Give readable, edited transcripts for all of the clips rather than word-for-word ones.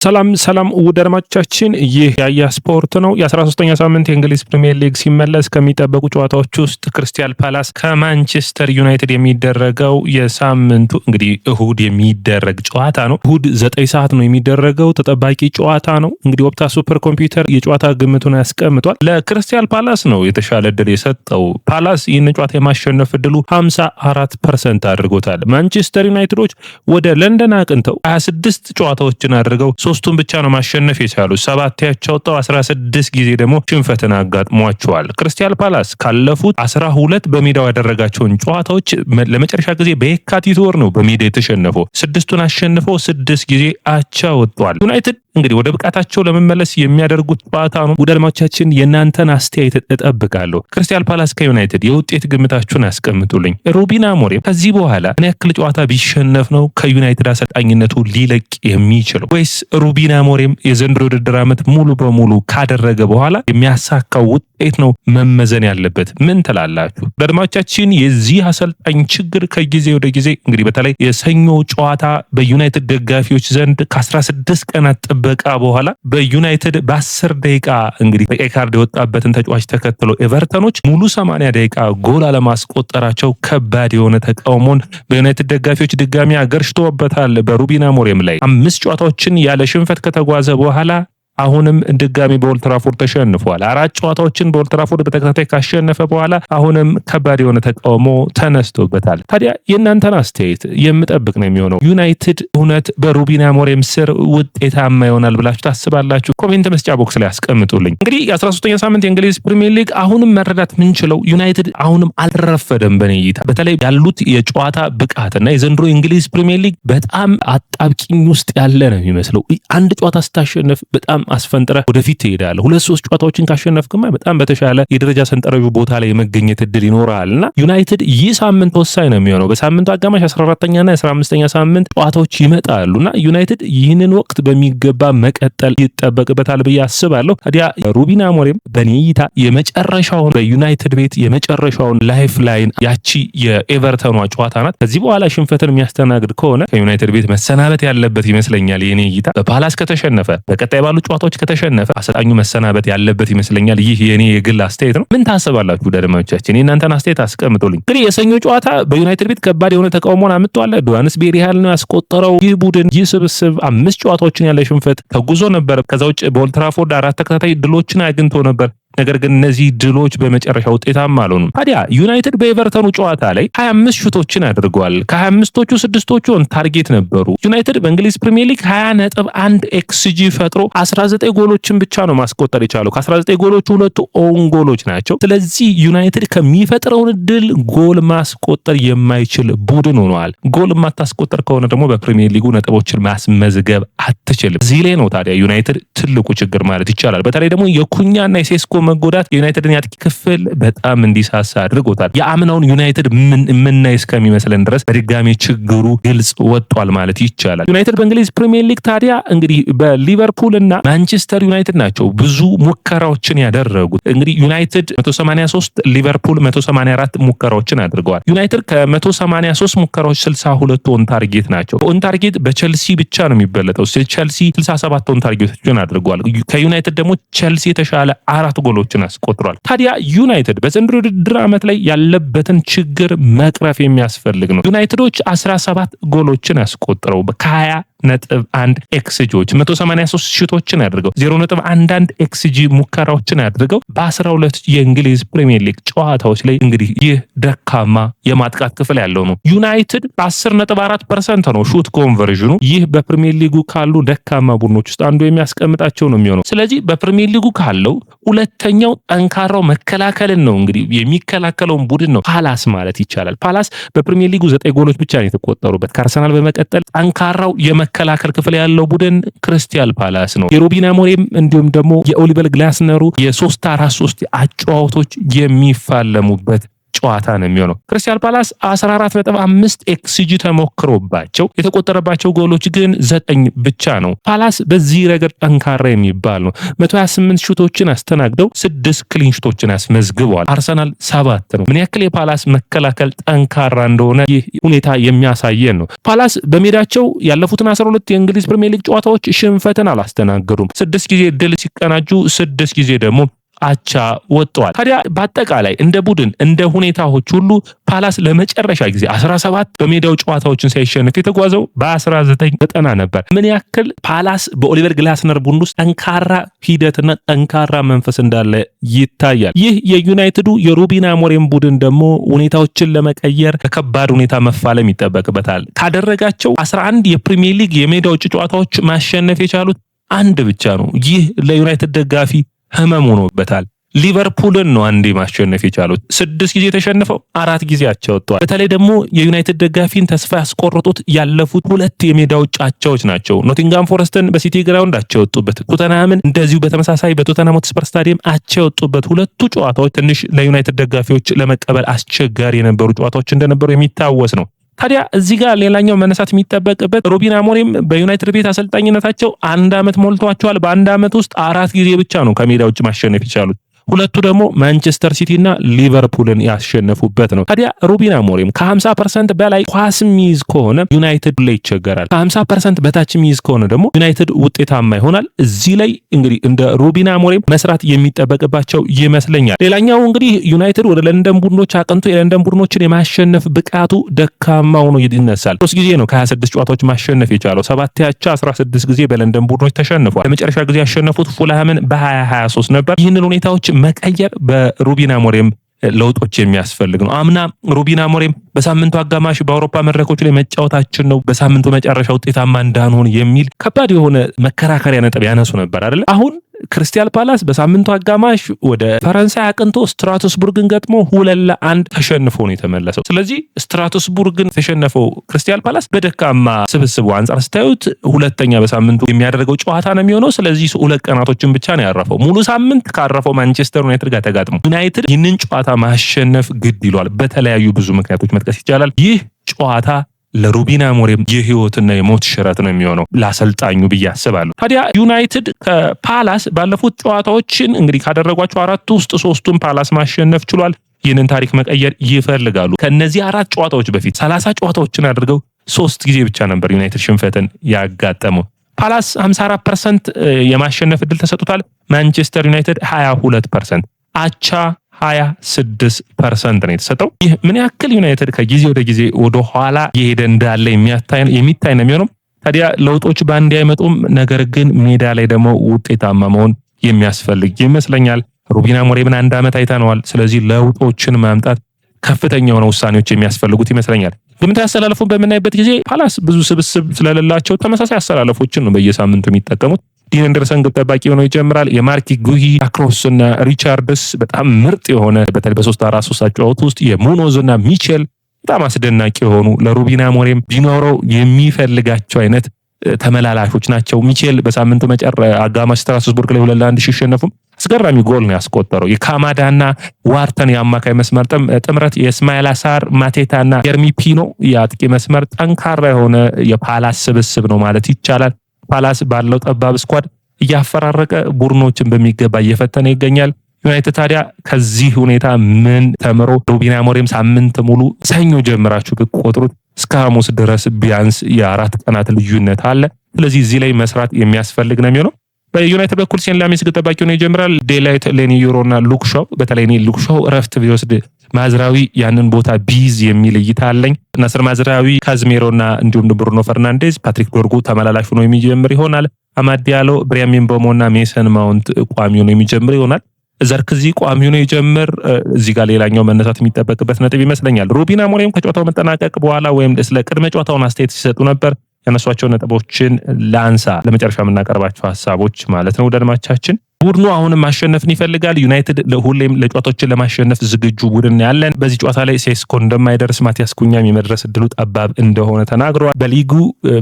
ሰላም ውድ አድማጮቻችን ይህ ያያ ስፖርት ነው። የ13ኛ ሳምንት የእንግሊዝ ፕሪሚየር ሊግ ሲመለስ ከሚጠበቁ ጨዋታዎች ውስጥ ክሪስታል ፓላስ ከማንቸስተር ዩናይትድ የሚደረገው የሳምንቱ እንግዲህ እሁድ የሚደረግ ጨዋታ ነው። እሁድ 9 ሰዓት ነው የሚደረገው ተጠባቂ ጨዋታ ነው። እንግዲህ ኦፕታ ሱፐር ኮምፒውተር የጨዋታ ግምቱን ያስቀምጧል። ለክሪስታል ፓላስ ነው የተሻለ እድል የሰጠው። ፓላስ ይህን ጨዋታ የማሸነፍ እድሉ 54% አድርጎታል። ማንቸስተር ዩናይትዶች ወደ ለንደን አቅንተው 26 ጨዋታዎችን አድርገው ሶስቱን ብቻ ነው ማሸነፍ የቻሉ። 7 ያቻ ወጣው 16 ጊዜ ደግሞ ሽንፈትን አጋጥሟቸዋል። ክሪስታል ፓላስ ካለፉት 12 በሜዳው ያደረጋቸውን ጨዋታዎች ለመጨረሻ ጊዜ በየካቲት ወር ነው በሜዳ የተሸነፈው። 6ቱን አሸንፈው 6 ጊዜ አቻ ወጥቷል። ዩናይትድ እንግዲህ ወደ ብቃታቸው ለመመለስ የሚያደርጉት ጨዋታ ነው። ውድ አድማጮቻችን የእናንተን አስተያየት እጠብቃለሁ። ክሪስታል ፓላስ ከዩናይትድ የውጤት ግምታችሁን አስቀምጡልኝ። ሩበን አሞሪም ከዚህ በኋላ ምን ያክል ጨዋታ ቢሸነፍ ነው ከዩናይትድ አሰልጣኝነቱ ሊለቅ የሚችለው? ወይስ ሩበን አሞሪም የዘንድሮ ውድድር ዓመት ሙሉ በሙሉ ካደረገ በኋላ የሚያሳካው ውጤት ነው መመዘን ያለበት? ምን ትላላችሁ? አድማጮቻችን የዚህ አሰልጣኝ ችግር ከጊዜ ወደ ጊዜ እንግዲህ በተለይ የሰኞ ጨዋታ በዩናይትድ ደጋፊዎች ዘንድ ከ16 ቀናት ጥበቃ በኋላ በዩናይትድ በ10 ደቂቃ እንግዲህ በቀይ ካርድ የወጣበትን ተጫዋች ተከትሎ ኤቨርተኖች ሙሉ 80 ደቂቃ ጎል አለማስቆጠራቸው ከባድ የሆነ ተቃውሞን በዩናይትድ ደጋፊዎች ድጋሚ አገርሽቶበታል። በሩበን አሞሪም ላይ 5 ጨዋታዎችን ያለ ሽንፈት ከተጓዘ በኋላ አሁንም ድጋሚ በኦልድ ትራፎርድ ተሸንፏል። 4 ጨዋታዎችን በኦልድ ትራፎርድ በተከታታይ ካሸነፈ በኋላ አሁንም ከባድ የሆነ ተቃውሞ ተነስቶበታል። ታዲያ የእናንተን አስተያየት የምጠብቅ ነው የሚሆነው። ዩናይትድ እውነት በሩበን አሞሪም ስር ውጤታማ ይሆናል ብላችሁ ታስባላችሁ? ኮሜንት መስጫ ቦክስ ላይ አስቀምጡልኝ። እንግዲህ የ13ኛ ሳምንት የእንግሊዝ ፕሪሚየር ሊግ አሁንም መረዳት ምንችለው ዩናይትድ አሁንም አልረፈደም። በኔ እይታ በተለይ ያሉት የጨዋታ ብቃትና የዘንድሮ የእንግሊዝ ፕሪሚየር ሊግ በጣም አጣብቂኝ ውስጥ ያለ ነው የሚመስለው። አንድ ጨዋታ ስታሸንፍ በጣም አስፈንጥረ ወደፊት ትሄዳለህ። 2-3 ጨዋታዎችን ካሸነፍክማ በጣም በተሻለ የደረጃ ሰንጠረዡ ቦታ ላይ የመገኘት እድል ይኖራልና ዩናይትድ ይህ ሳምንት ወሳኝ ነው የሚሆነው። በሳምንቱ አጋማሽ 14ኛና 15ኛ ሳምንት ጨዋታዎች ይመጣሉና ዩናይትድ ይህንን ወቅት በሚገባ መቀጠል ይጠበቅበታል ብዬ አስባለሁ። ታዲያ ሩበን አሞሪም በኔ እይታ የመጨረሻውን በዩናይትድ ቤት የመጨረሻውን ላይፍ ላይን ያቺ የኤቨርተኗ ጨዋታ ናት። ከዚህ በኋላ ሽንፈትን የሚያስተናግድ ከሆነ ከዩናይትድ ቤት መሰናበት ያለበት ይመስለኛል። የኔ እይታ በፓላስ ከተሸነፈ በቀጣይ ባሉ ጨዋታዎች ከተሸነፈ አሰልጣኙ መሰናበት ያለበት ይመስለኛል። ይህ የኔ የግል አስተያየት ነው። ምን ታስባላችሁ? ደደማቻችን የእናንተን አስተያየት አስቀምጡልኝ። እንግዲህ የሰኞ ጨዋታ በዩናይትድ ቤት ከባድ የሆነ ተቃውሞን አምጥቷል። ዶዋንስቤሪ ያህል ነው ያስቆጠረው። ይህ ቡድን ይህ ስብስብ 5 ጨዋታዎችን ያለ ሽንፈት ተጉዞ ነበር። ከዛ ውጭ በኦልድ ትራፎርድ 4 ተከታታይ ድሎችን አግኝቶ ነበር። ነገር ግን እነዚህ ድሎች በመጨረሻ ውጤታማ አልሆኑም። ታዲያ ዩናይትድ በኤቨርተኑ ጨዋታ ላይ 25 ሹቶችን አድርጓል። ከ25ቶቹ 6ቶቹ ኦን ታርጌት ነበሩ። ዩናይትድ በእንግሊዝ ፕሪሚየር ሊግ 20.1 ኤክስጂ ፈጥሮ 19 ጎሎችን ብቻ ነው ማስቆጠር የቻለው። ከ19 ጎሎቹ 2 ኦን ጎሎች ናቸው። ስለዚህ ዩናይትድ ከሚፈጥረውን ድል ጎል ማስቆጠር የማይችል ቡድን ሆኗል። ጎል የማታስቆጠር ከሆነ ደግሞ በፕሪሚየር ሊጉ ነጥቦችን ማስመዝገብ አትችልም። እዚህ ላይ ነው ታዲያ ዩናይትድ ትልቁ ችግር ማለት ይቻላል። በተለይ ደግሞ የኩኛና የሴስኮ መጎዳት የዩናይትድን ያጥቂ ክፍል በጣም እንዲሳሳ አድርጎታል። የአምናውን ዩናይትድ ምናይ እስከሚመስለን ድረስ በድጋሚ ችግሩ ግልጽ ወጥቷል ማለት ይቻላል። ዩናይትድ በእንግሊዝ ፕሪሚየር ሊግ ታዲያ እንግዲህ በሊቨርፑል እና ማንቸስተር ዩናይትድ ናቸው ብዙ ሙከራዎችን ያደረጉት። እንግዲህ ዩናይትድ 183 ሊቨርፑል 184 ሙከራዎችን አድርገዋል። ዩናይትድ ከ183 ሙከራዎች 62 ኦን ታርጌት ናቸው። ኦን ታርጌት በቸልሲ ብቻ ነው የሚበለጠው። ቸልሲ 67 ኦን ታርጌቶችን አድርገዋል። ከዩናይትድ ደግሞ ቸልሲ የተሻለ 4 ጎሎችን አስቆጥሯል። ታዲያ ዩናይትድ በዘንድሮ ውድድር ዓመት ላይ ያለበትን ችግር መቅረፍ የሚያስፈልግ ነው። ዩናይትዶች 17 ጎሎችን አስቆጥረው ከ20.1 ኤክስጂዎች 183 ሹቶችን አድርገው 0.11 ኤክስጂ ሙከራዎችን አድርገው በ12 የእንግሊዝ ፕሪሚየር ሊግ ጨዋታዎች ላይ እንግዲህ ይህ ደካማ የማጥቃት ክፍል ያለው ነው። ዩናይትድ 10.4% ነው ሹት ኮንቨርዥኑ። ይህ በፕሪሚየር ሊጉ ካሉ ደካማ ቡድኖች ውስጥ አንዱ የሚያስቀምጣቸው ነው የሚሆነው። ስለዚህ በፕሪሚየር ሊጉ ካለው ሁለተኛው ጠንካራው መከላከልን ነው እንግዲህ የሚከላከለውን ቡድን ነው ፓላስ ማለት ይቻላል። ፓላስ በፕሪሚየር ሊጉ 9 ጎሎች ብቻ ነው የተቆጠሩበት። ከአርሰናል በመቀጠል ጠንካራው የመከላከል ክፍል ያለው ቡድን ክሪስታል ፓላስ ነው። የሩበን አሞሪም እንዲሁም ደግሞ የኦሊቨር ግላስነሩ የ3-4-3 አጨዋወቶች የሚፋለሙበት ጨዋታ ነው የሚሆነው። ክሪስታል ፓላስ 14.5 ኤክስጂ ተሞክሮባቸው የተቆጠረባቸው ጎሎች ግን 9 ብቻ ነው። ፓላስ በዚህ ረገድ ጠንካራ የሚባል ነው። 128 ሹቶችን አስተናግደው 6 ክሊን ሹቶችን አስመዝግበዋል። አርሰናል 7 ነው። ምን ያክል የፓላስ መከላከል ጠንካራ እንደሆነ ይህ ሁኔታ የሚያሳየን ነው። ፓላስ በሜዳቸው ያለፉትን 12 የእንግሊዝ ፕሪሚየር ሊግ ጨዋታዎች ሽንፈትን አላስተናገዱም። 6 ጊዜ ድል ሲቀናጁ 6 ጊዜ ደግሞ አቻ ወጥተዋል። ታዲያ በአጠቃላይ እንደ ቡድን እንደ ሁኔታዎች ሁሉ ፓላስ ለመጨረሻ ጊዜ 17 በሜዳው ጨዋታዎችን ሲያሸንፍ የተጓዘው በ1990 ነበር። ምን ያክል ፓላስ በኦሊቨር ግላስነር ቡድን ውስጥ ጠንካራ ሂደትና ጠንካራ መንፈስ እንዳለ ይታያል። ይህ የዩናይትዱ የሩበን አሞሪም ቡድን ደግሞ ሁኔታዎችን ለመቀየር በከባድ ሁኔታ መፋለም ይጠበቅበታል። ካደረጋቸው 11 የፕሪሚየር ሊግ የሜዳው ጨዋታዎች ማሸነፍ የቻሉት አንድ ብቻ ነው። ይህ ለዩናይትድ ደጋፊ ህመም ሆኖበታል። ሊቨርፑልን ነው አንዴ ማሸነፍ የቻሉት። 6 ጊዜ ተሸንፈው 4 ጊዜ አቻ ወጥተዋል። በተለይ ደግሞ የዩናይትድ ደጋፊን ተስፋ ያስቆረጡት ያለፉት 2 የሜዳው አቻዎች ናቸው። ኖቲንጋም ፎረስትን በሲቲ ግራውንድ አቻ ወጡበት፣ ቶተንሃምን እንደዚሁ በተመሳሳይ በቶተንሃም ሆትስፐር ስታዲየም አቻ ወጡበት። ሁለቱ ጨዋታዎች ትንሽ ለዩናይትድ ደጋፊዎች ለመቀበል አስቸጋሪ የነበሩ ጨዋታዎች እንደነበሩ የሚታወስ ነው። ታዲያ እዚህ ጋር ሌላኛው መነሳት የሚጠበቅበት ሩበን አሞሪም በዩናይትድ ቤት አሰልጣኝነታቸው 1 ዓመት ሞልቷቸዋል። በ1 ዓመት ውስጥ 4 ጊዜ ብቻ ነው ከሜዳ ውጭ ማሸነፍ የቻሉት። ሁለቱ ደግሞ ማንቸስተር ሲቲ እና ሊቨርፑልን ያሸነፉበት ነው። ታዲያ ሩበን አሞሪም ከ50% በላይ ኳስ የሚይዝ ከሆነ ዩናይትድ ላይ ይቸገራል። ከ50% በታች የሚይዝ ከሆነ ደግሞ ዩናይትድ ውጤታማ ይሆናል። እዚህ ላይ እንግዲህ እንደ ሩበን አሞሪም መስራት የሚጠበቅባቸው ይመስለኛል። ሌላኛው እንግዲህ ዩናይትድ ወደ ለንደን ቡድኖች አቅንቶ የለንደን ቡድኖችን የማሸነፍ ብቃቱ ደካማ ሆኖ ይነሳል። 3 ጊዜ ነው ከ26 ጨዋታዎች ማሸነፍ የቻለው። 7 ያቻ 16 ጊዜ በለንደን ቡድኖች ተሸንፏል። ለመጨረሻ ጊዜ ያሸነፉት ፉልሃምን በ2023 ነበር። ይህንን ሁኔታዎች መቀየር በሩበን አሞሪም ለውጦች የሚያስፈልግ ነው። አምና ሩበን አሞሪም በሳምንቱ አጋማሽ በአውሮፓ መድረኮች ላይ መጫወታችን ነው በሳምንቱ መጨረሻ ውጤታማ እንዳንሆን የሚል ከባድ የሆነ መከራከሪያ ነጥብ ያነሱ ነበር አይደል? አሁን ክሪስታል ፓላስ በሳምንቱ አጋማሽ ወደ ፈረንሳይ አቅንቶ ስትራስቡርግን ገጥሞ 2-1 ተሸንፎ ነው የተመለሰው። ስለዚህ ስትራስቡርግን ተሸነፈው ክሪስታል ፓላስ በደካማ ስብስቡ አንጻር ስታዩት ሁለተኛ በሳምንቱ የሚያደርገው ጨዋታ ነው የሚሆነው። ስለዚህ 2 ቀናቶችን ብቻ ነው ያረፈው። ሙሉ ሳምንት ካረፈው ማንቸስተር ዩናይትድ ጋር ተጋጥሞ ዩናይትድ ይህንን ጨዋታ ማሸነፍ ግድ ይሏል። በተለያዩ ብዙ ምክንያቶች መጥቀስ ይቻላል። ይህ ጨዋታ ለሩበን አሞሪም የህይወትና የሞት ሽረት ነው የሚሆነው ለአሰልጣኙ ብዬ አስባለሁ። ታዲያ ዩናይትድ ከፓላስ ባለፉት ጨዋታዎችን እንግዲህ ካደረጓቸው 4 ውስጥ 3ቱን ፓላስ ማሸነፍ ችሏል። ይህንን ታሪክ መቀየር ይፈልጋሉ። ከነዚህ 4 ጨዋታዎች በፊት 30 ጨዋታዎችን አድርገው 3 ጊዜ ብቻ ነበር ዩናይትድ ሽንፈትን ያጋጠመው። ፓላስ 54% የማሸነፍ እድል ተሰጥቷል። ማንቸስተር ዩናይትድ 22%፣ አቻ 26% ነው የተሰጠው። ይህ ምን ያክል ዩናይትድ ከጊዜ ወደ ጊዜ ወደ ኋላ የሄደ እንዳለ የሚታይ ነው የሚሆነው። ታዲያ ለውጦች ባንዴ አይመጡም። ነገር ግን ሜዳ ላይ ደግሞ ውጤታማ መሆን የሚያስፈልግ ይመስለኛል። ሩበን አሞሪምን 1 ዓመት አይተነዋል። ስለዚህ ለውጦችን ማምጣት ከፍተኛ የሆነ ውሳኔዎች የሚያስፈልጉት ይመስለኛል። ግምታዊ አሰላለፉን በምናይበት ጊዜ ፓላስ ብዙ ስብስብ ስለሌላቸው ተመሳሳይ አሰላለፎችን ነው በየሳምንቱ የሚጠቀሙት። ዲን አንደርሰን ግብ ጠባቂ ሆኖ ይጀምራል። የማርክ ጉሂ፣ አክሮስ እና ሪቻርድስ በጣም ምርጥ የሆነ በተለይ በ3-4-3 አጨዋወት ውስጥ የሙኖዝ እና ሚቼል በጣም አስደናቂ የሆኑ ለሩበን አሞሪም ቢኖረው የሚፈልጋቸው አይነት ተመላላሾች ናቸው። ሚቼል በሳምንቱ አጋማሽ ስትራስቡርግ ላይ 2-1 ሲሸነፉም አስገራሚ ጎል ነው ያስቆጠረው። የካማዳና ዋርተን የአማካይ መስመር ጥምረት የእስማኤል አሳር፣ ማቴታና የርሚ ፒኖ የአጥቂ መስመር ጠንካራ የሆነ የፓላስ ስብስብ ነው ማለት ይቻላል። ፓላስ ባለው ጠባብ ስኳድ እያፈራረቀ ቡድኖችን በሚገባ እየፈተነ ይገኛል። ዩናይትድ ታዲያ ከዚህ ሁኔታ ምን ተምሮ ሩበን አሞሪም ሳምንት ሙሉ ሰኞ ጀምራችሁ ብትቆጥሩት እስከ ሐሙስ ድረስ ቢያንስ የ4 ቀናት ልዩነት አለ። ስለዚህ እዚህ ላይ መስራት የሚያስፈልግ ነው የሚሆነው። በዩናይትድ በኩል ሴን ላሜንስ ግብ ጠባቂ ሆኖ ይጀምራል። ዴላይት፣ ሌኒ ዩሮና ሉክ ሾው በተለይ ሉክ ሾው እረፍት ቢወስድ ማዝራዊ ያንን ቦታ ቢዝ የሚል እይታ አለኝ። ናስር ማዝራዊ፣ ካዝሜሮና እንዲሁም ብሩኖ ፈርናንዴዝ፣ ፓትሪክ ዶርጉ ተመላላሽ ሆኖ የሚጀምር ይሆናል። አማድ ዲያሎ፣ ብሪያን ምቤሞና ሜሰን ማውንት ቋሚ ሆኖ የሚጀምር ይሆናል። ዘርክዚ ቋሚ ሆኖ ይጀምር። እዚህ ጋር ሌላኛው መነሳት የሚጠበቅበት ነጥብ ይመስለኛል። ሩበን አሞሪም ከጨዋታው መጠናቀቅ በኋላ ወይም ስለ ቅድመ ጨዋታውን አስተያየት ሲሰጡ ነበር። ያነሷቸው ነጥቦችን ለአንሳ ለመጨረሻ የምናቀርባቸው ሐሳቦች ማለት ነው። ወደ አድማቻችን ቡድኑ አሁንም ማሸነፍን ይፈልጋል። ዩናይትድ ሁሌም ለጨዋታዎችን ለማሸነፍ ዝግጁ ቡድን ያለን። በዚህ ጨዋታ ላይ ሴስኮ እንደማይደርስ ማቲያስ ኩኛም የመድረስ እድሉ ጠባብ እንደሆነ ተናግረዋል። በሊጉ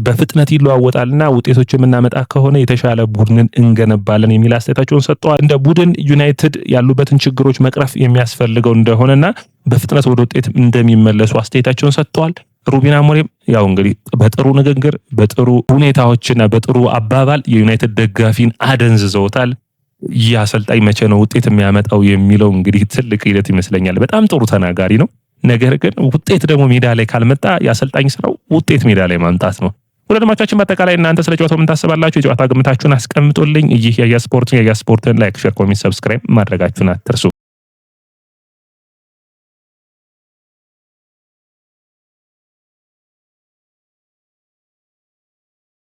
በፍጥነት ይለዋወጣልና ውጤቶችን የምናመጣ ከሆነ የተሻለ ቡድንን እንገነባለን የሚል አስተያየታቸውን ሰጥተዋል። እንደ ቡድን ዩናይትድ ያሉበትን ችግሮች መቅረፍ የሚያስፈልገው እንደሆነና በፍጥነት ወደ ውጤት እንደሚመለሱ አስተያየታቸውን ሰጥተዋል። ሩበን አሞሪም ያው እንግዲህ በጥሩ ንግግር በጥሩ ሁኔታዎችና በጥሩ አባባል የዩናይትድ ደጋፊን አደንዝዘውታል። ይህ አሰልጣኝ መቼ ነው ውጤት የሚያመጣው የሚለው እንግዲህ ትልቅ ሂደት ይመስለኛል። በጣም ጥሩ ተናጋሪ ነው። ነገር ግን ውጤት ደግሞ ሜዳ ላይ ካልመጣ የአሰልጣኝ ስራው ውጤት ሜዳ ላይ ማምጣት ነው። ወደ አድማጮቻችን በአጠቃላይ እናንተ ስለ ጨዋታው ምን ታስባላችሁ? የጨዋታ ግምታችሁን አስቀምጡልኝ። ይህ ያያ ስፖርትን ላይክ፣ ሼር፣ ኮሜንት፣ ሰብስክራይብ ማድረጋችሁን አትርሱ።